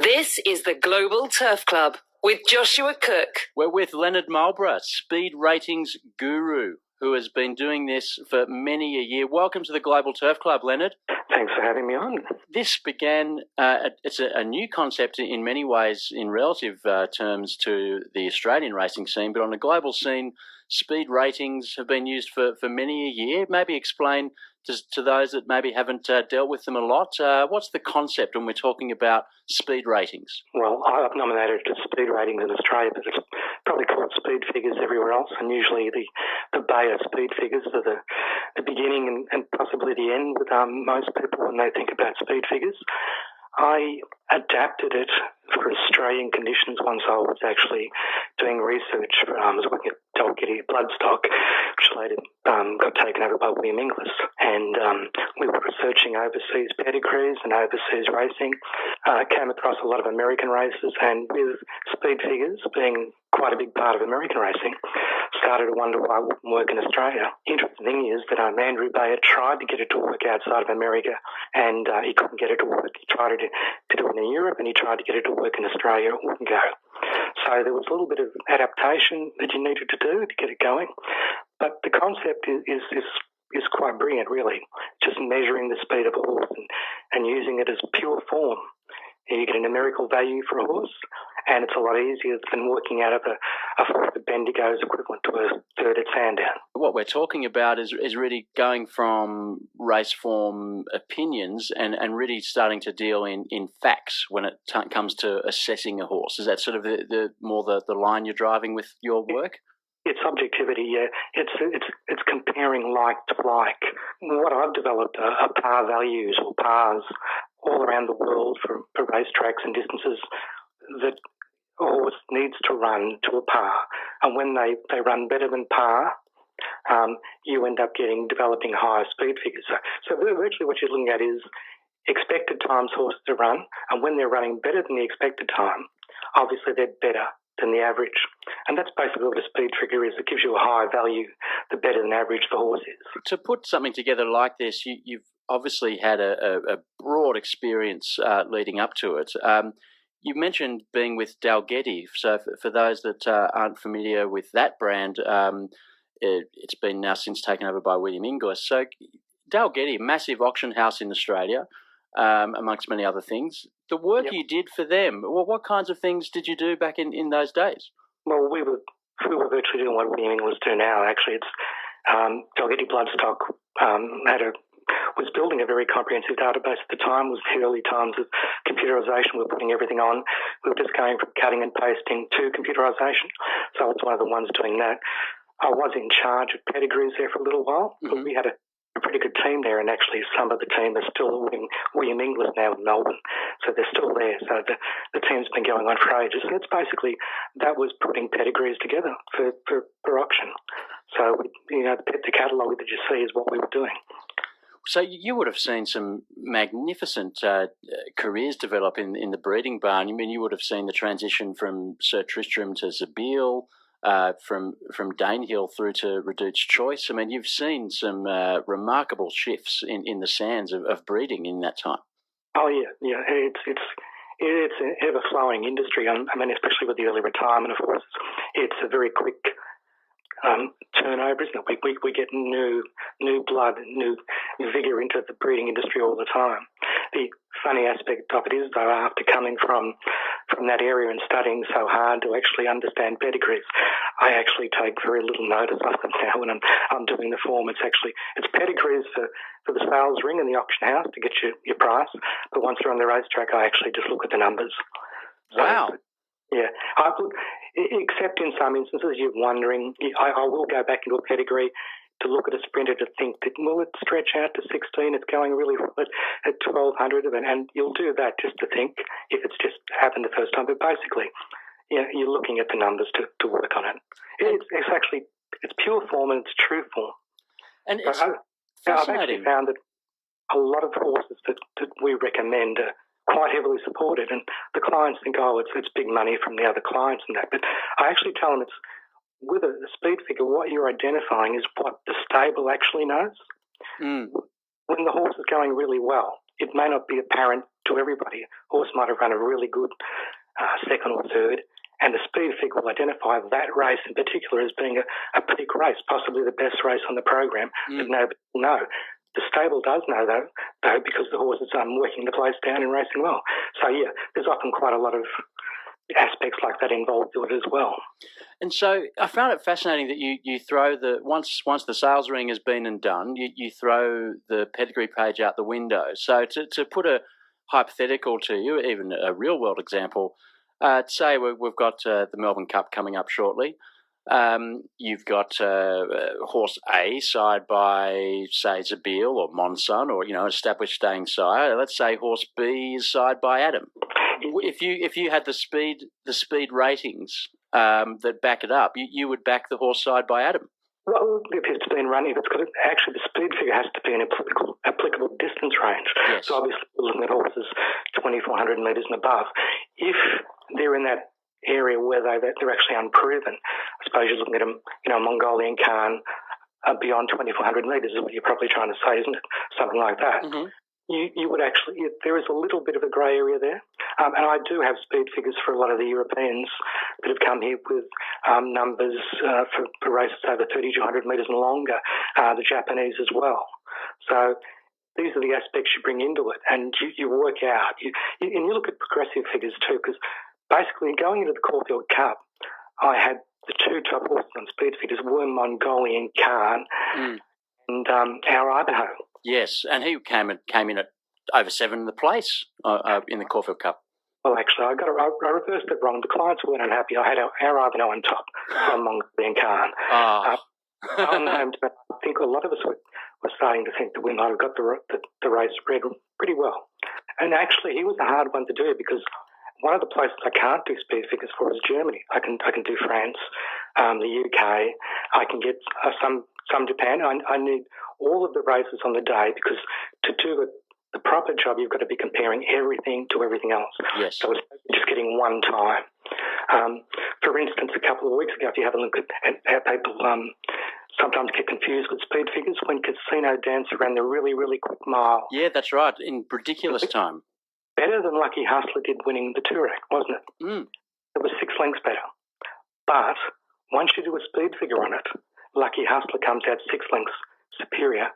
This is the Global Turf Club with Joshua Cook. We're with Leonard Marlborough, Speed Ratings guru, who has been doing this for many a year. Welcome to the Global Turf Club, Leonard. Thanks for having me on. This began, it's a new concept in many ways in relative terms to the Australian racing scene, but on a global scene, speed ratings have been used for many a year. Maybe explain to those that maybe haven't dealt with them a lot, what's the concept when we're talking about speed ratings? Well, I've nominated it as speed ratings in Australia, but it's probably called speed figures everywhere else, and usually the beta speed figures are the beginning and possibly the end with most people when they think about speed figures. I adapted it for Australian conditions once I was actually doing research. I was working at Dalgety Bloodstock, which later got taken over by William Inglis. And we were researching overseas pedigrees and overseas racing. Came across a lot of American races, and with speed figures being quite a big part of American racing, started to wonder why it wouldn't work in Australia. Interesting thing is that Andrew Bayer tried to get it to work outside of America, and he couldn't get it to work. He tried to do it in Europe, and he tried to get it to work in Australia. It wouldn't go. So there was a little bit of adaptation that you needed to do to get it going. But the concept is quite brilliant, really. Just measuring the speed of a horse and using it as pure form. You get a numerical value for a horse, and it's a lot easier than working out of a horse that Bendigo is equivalent to a third at Sandown. What we're talking about is really going from race form opinions and really starting to deal in facts when it comes to assessing a horse. Is that sort of the line you're driving with your work? It's objectivity, yeah. It's comparing like to like. What I've developed are par values or pars all around the world for racetracks and distances that a horse needs to run to a par. And when they run better than par, you end up developing higher speed figures. So virtually what you're looking at is expected times horses to run, and when they're running better than the expected time, obviously they're better than the average. And that's basically what a speed figure is. It gives you a higher value the better than average the horse is. To put something together like this, you've obviously had a broad experience leading up to it. You mentioned being with Dalgety. So for those that aren't familiar with that brand, it's been now since taken over by William Inglis. So Dalgety, massive auction house in Australia, amongst many other things. The work you did for them, well, what kinds of things did you do back in those days? Well, we were virtually doing what William Inglis do now. Actually, it's Dalgety Bloodstock was building a very comprehensive database at the time. It was the early times of computerisation. We were putting everything on. We were just going from cutting and pasting to computerisation. So I was one of the ones doing that. I was in charge of pedigrees there for a little while, but we had a pretty good team there, and actually some of the team are still William Inglis now in Melbourne, so they're still there. So the team's been going on for ages, and it's basically that was putting pedigrees together for auction. So the catalogue that you see is what we were doing. So you would have seen some magnificent careers develop in the breeding barn. I mean, you would have seen the transition from Sir Tristram to Zabeel, from Danehill through to Reduced Choice. I mean, you've seen some remarkable shifts in the sands of breeding in that time. Oh yeah. It's an ever-flowing industry. I mean, especially with the early retirement of horses, it's a very quick turnover, isn't it? We get new blood, new vigour into the breeding industry all the time. The funny aspect of it is, though, after coming from that area and studying so hard to actually understand pedigrees, I actually take very little notice of them now when I'm doing the form. It's pedigrees for the sales ring in the auction house to get your price, but once they're on the racetrack, I actually just look at the numbers. Wow. So, yeah, except in some instances you're wondering, I will go back into a pedigree to look at a sprinter to think that will it stretch out to 16? It's going really well at 1200, and you'll do that just to think if it's just happened the first time. But basically, you're looking at the numbers to work on it. It's pure form and it's true form. And it's I've actually found that a lot of horses that we recommend are quite heavily supported, and the clients think, it's big money from the other clients and that. But I actually tell them it's with a speed figure, what you're identifying is what the stable actually knows. When the horse is going really well, it may not be apparent to everybody. Horse might have run a really good second or third, and the speed figure will identify that race in particular as being a peak race, possibly the best race on the program, but nobody will know. The stable does know, though, because the horse is working the place down and racing well. So, yeah, there's often quite a lot of aspects like that involved with it as well. And so I found it fascinating that you throw once the sales ring has been and done, you throw the pedigree page out the window. So to put a hypothetical to you, even a real world example, say we've got the Melbourne Cup coming up shortly. You've got horse A side by, say, Zabeel or Monson or, established staying sire. Let's say horse B is side by Adam. If you had the speed ratings that back it up, you would back the horse side by Adam. Well, if it's been running, actually the speed figure has to be an applicable distance range. Yes. So obviously we're looking at horses 2,400 metres and above. If they're in that area where they're actually unproven, I suppose you're looking at a Mongolian Khan beyond 2,400 metres is what you're probably trying to say, isn't it? Something like that. Mm-hmm. You would actually, there is a little bit of a grey area there. And I do have speed figures for a lot of the Europeans that have come here with numbers for races over 3,200 metres and longer, the Japanese as well. So these are the aspects you bring into it, and you work out. And you look at progressive figures too, because basically going into the Caulfield Cup, I had the two top horses on speed figures were Mongolian Khan and our Idaho. Yes, and he came in at over 7 in the place in the Caulfield Cup. Well, actually, I reversed it wrong. The clients weren't unhappy. I had our Ivanhoe on top from Mongolian Khan. I think a lot of us were starting to think that we might have got the race read pretty well. And actually, he was a hard one to do because one of the places I can't do speed figures for is Germany. I can do France, the UK. I can get some Japan. I need all of the races on the day because to do the proper job, you've got to be comparing everything to everything else. Yes. So it's just getting one time. For instance, a couple of weeks ago, if you have a look at how people sometimes get confused with speed figures, when Casino Dancer ran the really, really quick mile. Yeah, that's right, in ridiculous time. Better than Lucky Hustler did winning the Toorak, wasn't it? It was 6 lengths better. But once you do a speed figure on it, Lucky Hustler comes out 6 lengths superior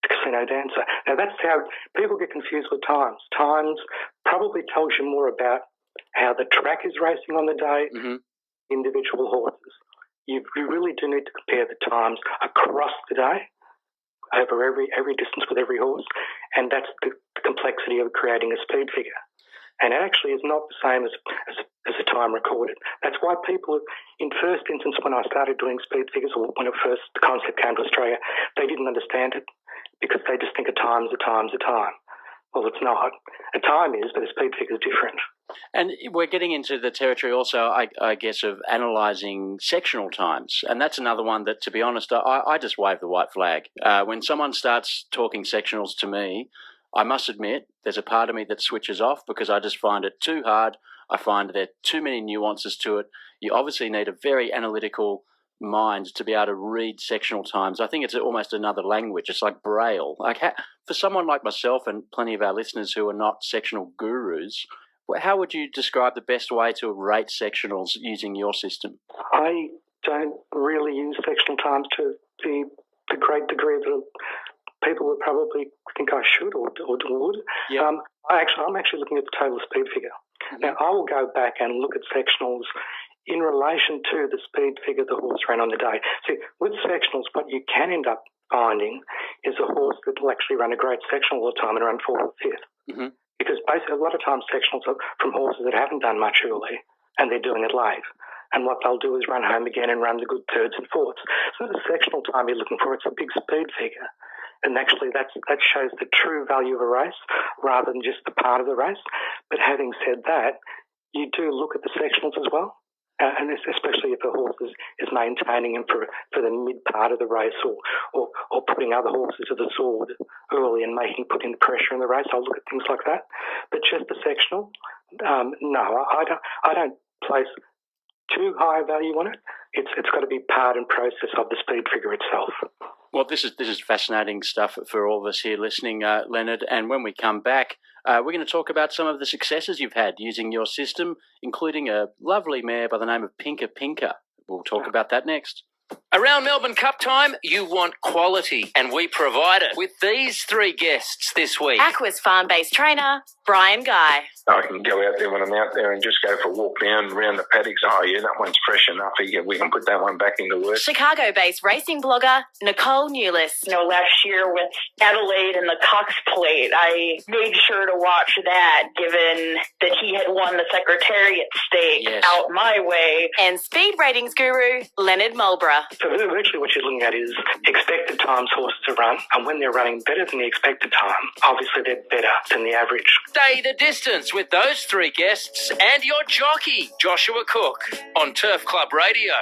to Casino Dancer. Now, that's how people get confused with times. Times probably tells you more about how the track is racing on the day, individual horses. You really do need to compare the times across the day over every distance with every horse, and that's the complexity of creating a speed figure. And it actually is not the same as a time recorded. That's why people, in first instance, when I started doing speed figures, or when the concept came to Australia, they didn't understand it because they just think a time's a time's a time. Well, it's not. A time is, but a speed figure is different. And we're getting into the territory also, I guess, of analysing sectional times. And that's another one that, to be honest, I just wave the white flag. When someone starts talking sectionals to me, I must admit there's a part of me that switches off because I just find it too hard. I find there are too many nuances to it. You obviously need a very analytical mind to be able to read sectional times. I think it's almost another language. It's like Braille. For someone like myself and plenty of our listeners who are not sectional gurus, how would you describe the best way to rate sectionals using your system? I don't really use sectional times to the great degree that people would probably think I should or would. Yep. I'm actually looking at the total speed figure. Now, I will go back and look at sectionals in relation to the speed figure the horse ran on the day. See, with sectionals, what you can end up finding is a horse that will actually run a great sectional all the time and run 4th or 5th. Because basically a lot of times sectionals are from horses that haven't done much early and they're doing it late. And what they'll do is run home again and run the good 3rds and 4ths. So the sectional time you're looking for, it's a big speed figure. And actually that shows the true value of a race rather than just the part of the race. But having said that, you do look at the sectionals as well. And especially if a horse is maintaining him for the mid part of the race or putting other horses to the sword early and putting pressure in the race, I'll look at things like that. But just the sectional, no, I don't place too high a value on it. It's got to be part and process of the speed figure itself. Well, this is fascinating stuff for all of us here listening, Leonard. And when we come back, We're going to talk about some of the successes you've had using your system, including a lovely mare by the name of Pinka Pinka. We'll talk about that next. Around Melbourne Cup time, you want quality, and we provide it with these three guests this week. Aqua's farm-based trainer, Brian Guy. I can go out there when I'm out there and just go for a walk down around the paddocks. Oh, yeah, that one's fresh enough. We can put that one back into work. Chicago-based racing blogger, Nicole Newlist. Last year with Adelaide and the Cox Plate, I made sure to watch that, given that he had won the Secretariat stake out my way. And speed ratings guru, Leonard Mulborough. So virtually what you're looking at is expected times horses to run, and when they're running better than the expected time, obviously they're better than the average. Stay the distance with those three guests and your jockey, Joshua Cook, on Turf Club Radio.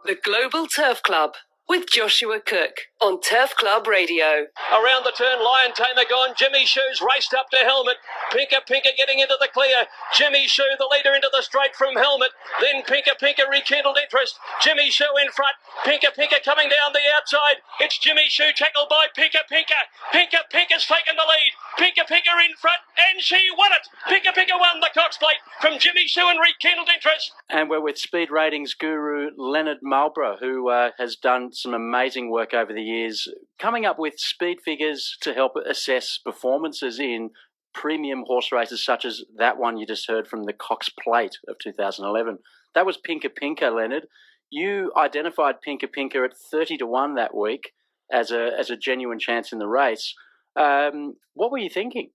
The Global Turf Club with Joshua Cook on Turf Club Radio. Around the turn, Lion Tamer gone. Jimmy Shoes raced up to Helmet. Pinka Pinka getting into the clear. Jimmy Shoe, the leader, into the straight from Helmet. Then Pinka Pinka rekindled interest. Jimmy Shoe in front. Pinka Pinka coming down the outside. It's Jimmy Shoe tackled by Pinka Pinka. Pinka Pinka's taken the lead. Pinka Pinka in front, and she won it. Pinka Pinka won the Cox Plate from Jimmy Shoe and rekindled interest. And we're with speed ratings guru Leonard Mulborough, who has done some amazing work over the years, coming up with speed figures to help assess performances in premium horse races such as that one you just heard from the Cox Plate of 2011. That was Pinka Pinka, Leonard. You identified Pinka Pinka at 30 to 1 that week as a genuine chance in the race. What were you thinking?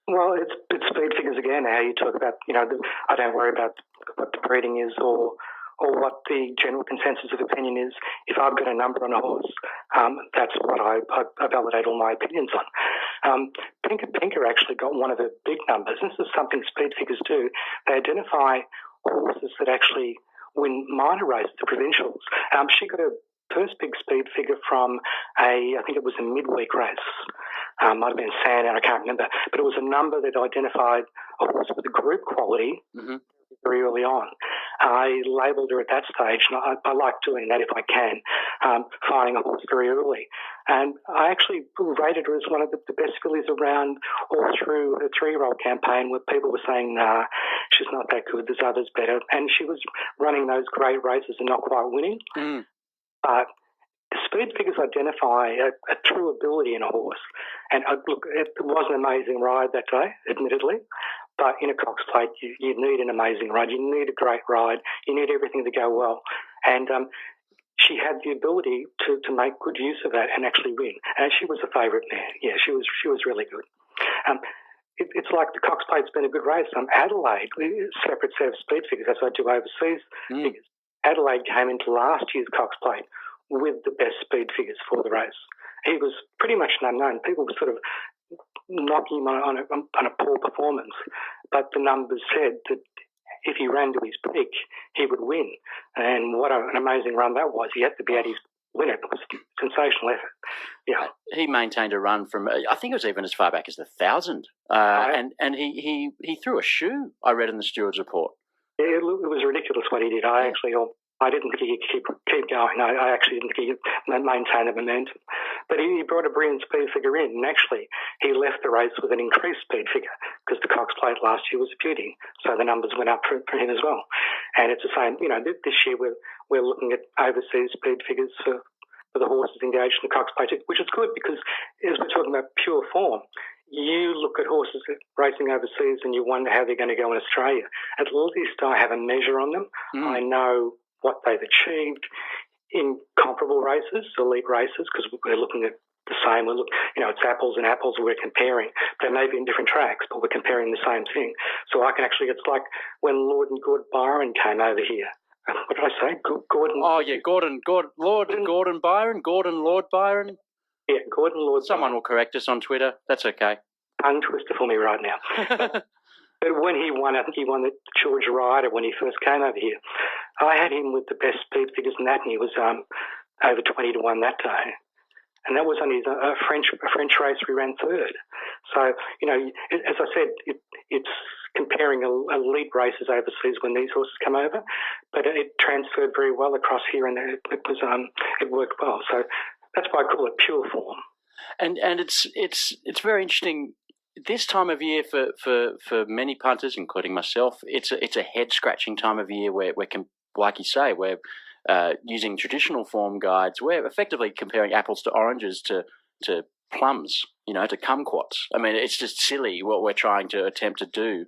Well, it's speed figures again. How you talk about, I don't worry about what the breeding is or what the general consensus of opinion is. If I've got a number on a horse, that's what I validate all my opinions on. Pinka Pinka actually got one of the big numbers. This is something speed figures do. They identify horses that actually win minor races, the provincials. She got a first big speed figure from I think it was a midweek race. Might have been Sandown, I can't remember. But it was a number that identified a horse with a group quality very early on. I labelled her at that stage, and I like doing that if I can, finding a horse very early. And I actually rated her as one of the best fillies around all through her 3-year-old campaign, where people were saying, nah, she's not that good, there's others better. And she was running those great races and not quite winning. Speed figures identify a true ability in a horse. And look, it was an amazing ride that day, admittedly. But in a Cox Plate, you need an amazing ride. You need a great ride. You need everything to go well. And she had the ability to make good use of that and actually win. And she was a favourite mare. Yeah, she was really good. It's like the Cox Plate's been a good race. Adelaide, separate set of speed figures, as I do overseas figures. Adelaide came into last year's Cox Plate with the best speed figures for the race. He was pretty much an unknown. People were sort of knocking him on a poor performance, but the numbers said that if he ran to his peak, he would win. And what an amazing run that was. He had to be at his winner. It was a sensational effort. Yeah. He maintained a run from, I think it was even as far back as the 1,000. And he threw a shoe, I read in the steward's report. Yeah, it was ridiculous what he did. I didn't think he could keep going. I actually didn't think he could maintain the momentum. But he brought a brilliant speed figure in, and actually he left the race with an increased speed figure because the Cox Plate last year was a beauty. So the numbers went up for him as well. And it's the same, this year we're looking at overseas speed figures for the horses engaged in the Cox Plate, which is good because as we're talking about pure form, you look at horses racing overseas and you wonder how they're going to go in Australia. At least I have a measure on them. I know what they've achieved in comparable races, elite races, because we're looking at the same. It's apples and apples we're comparing. They may be in different tracks, but we're comparing the same thing. So I can actually, it's like when Lord and Gord Byron came over here. What did I say? Gordon. Oh, yeah, Gordon Byron, Gordon Lord Byron. Yeah, Gordon Lord. Someone will correct us on Twitter. That's okay. Tongue twister for me right now. But when he won, I think he won the George Ryder when he first came over here. I had him with the best speed figures in that, and he was over 20 to 1 that day. And that was on his a French race we ran third. So, as I said, it's comparing elite races overseas when these horses come over, but it transferred very well across here, and it worked well. So that's why I call it pure form. And it's very interesting. this time of year for many punters, including myself, it's a head scratching time of year where like you say, we're using traditional form guides. We're effectively comparing apples to oranges to plums, to kumquats. I mean, it's just silly what we're trying to attempt to do.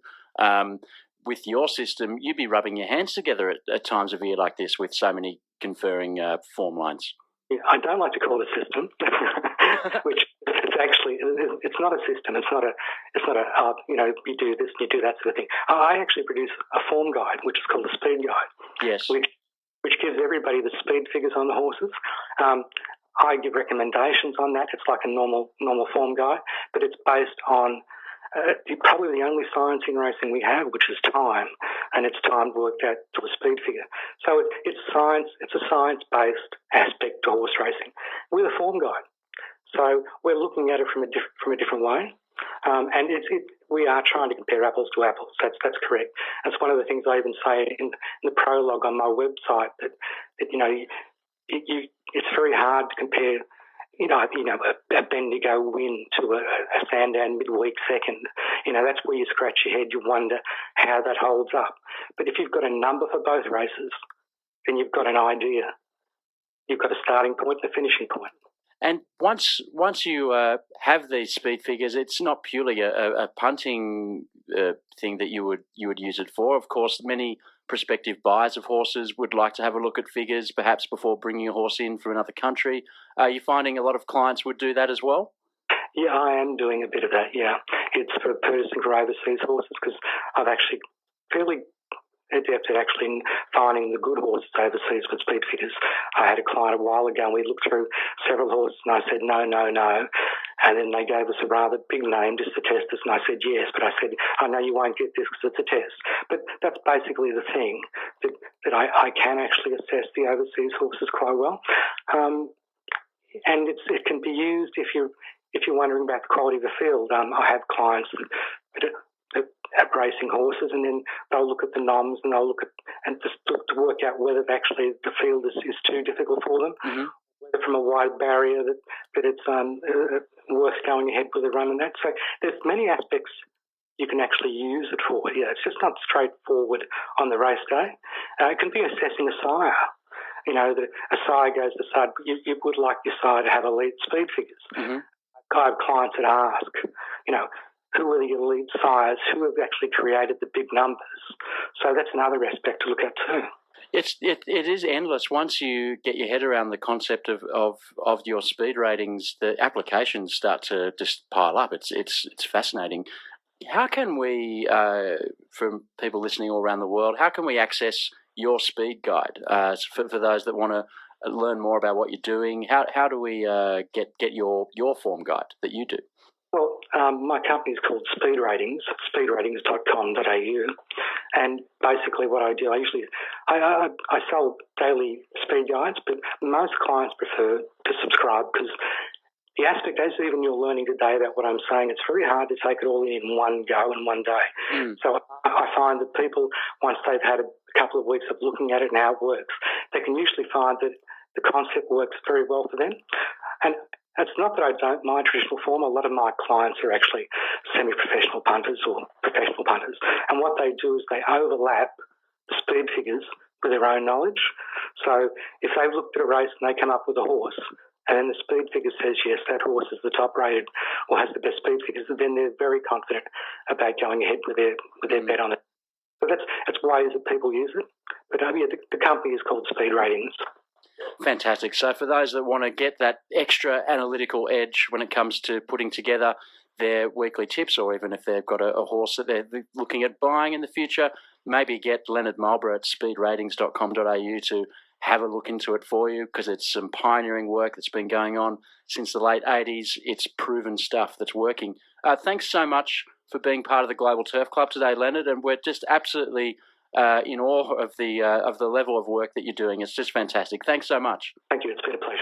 With your system, you'd be rubbing your hands together at times of year like this with so many conferring form lines. Yeah, I don't like to call it a system, which it's not a system. It's not a you do this and you do that sort of thing. I actually produce a form guide, which is called the Speed Guide. Yes. Which gives everybody the speed figures on the horses. I give recommendations on that. It's like a normal form guide, but it's based on probably the only science in racing we have, which is time, and it's time worked out to a speed figure. So it's science. It's a science-based aspect to horse racing with a form guide. So we're looking at it from a different way, and we are trying to compare apples to apples. That's correct. That's one of the things I even say in the prologue on my website that it's very hard to compare. A Bendigo win to a Sandown midweek second. That's where you scratch your head. You wonder how that holds up. But if you've got a number for both races, then you've got an idea. You've got a starting point and a finishing point. And once you have these speed figures, it's not purely a punting thing that you would use it for. Of course, many prospective buyers of horses would like to have a look at figures, perhaps before bringing a horse in from another country. Are you finding a lot of clients would do that as well? Yeah, I am doing a bit of that, yeah. It's for purchasing for overseas horses because I've actually fairly adept at actually finding the good horses overseas with speed figures. I had a client a while ago and we looked through several horses and I said, no. And then they gave us a rather big name just to test us and I said, yes. But I said, I know you won't get this because it's a test. But that's basically the thing, that I can actually assess the overseas horses quite well. And it can be used if you're wondering about the quality of the field. I have clients that are racing horses, and then they'll look at the noms and they'll look at and just to work out whether actually the field is too difficult for them, whether from a wide barrier that it's worth going ahead with a run and that. So there's many aspects you can actually use it for. Yeah, it's just not straightforward on the race day. It can be assessing a sire. A sire goes to side, you would like your sire to have elite speed figures. I have clients that ask, who are the elite sires, who have actually created the big numbers. So that's another aspect to look at too. It is endless. Once you get your head around the concept of your speed ratings, the applications start to just pile up. It's fascinating. How can we, from people listening all around the world, how can we access your speed guide for those that want to learn more about what you're doing? How do we get your form guide that you do? Well, my company is called Speedratings, speedratings.com.au, and basically what I do, I sell daily speed guides, but most clients prefer to subscribe because the aspect, as even you're learning today about what I'm saying, it's very hard to take it all in one go in one day. So I find that people, once they've had a couple of weeks of looking at it and how it works, they can usually find that the concept works very well for them. And it's not that I don't mind traditional form. A lot of my clients are actually semi-professional punters or professional punters. And what they do is they overlap the speed figures with their own knowledge. So if they've looked at a race and they come up with a horse, and then the speed figure says, yes, that horse is the top rated or has the best speed figures, then they're very confident about going ahead with their bet on it. So that's ways that people use it. But the company is called Speedratings. Fantastic. So for those that want to get that extra analytical edge when it comes to putting together their weekly tips, or even if they've got a horse that they're looking at buying in the future, maybe get Leonard Marlborough at speedratings.com.au to have a look into it for you, because it's some pioneering work that's been going on since the late 80s. It's proven stuff that's working. Thanks so much for being part of the Global Turf Club today, Leonard, and we're just absolutely in awe of the level of work that you're doing. It's just fantastic. Thanks so much. Thank you. It's been a pleasure.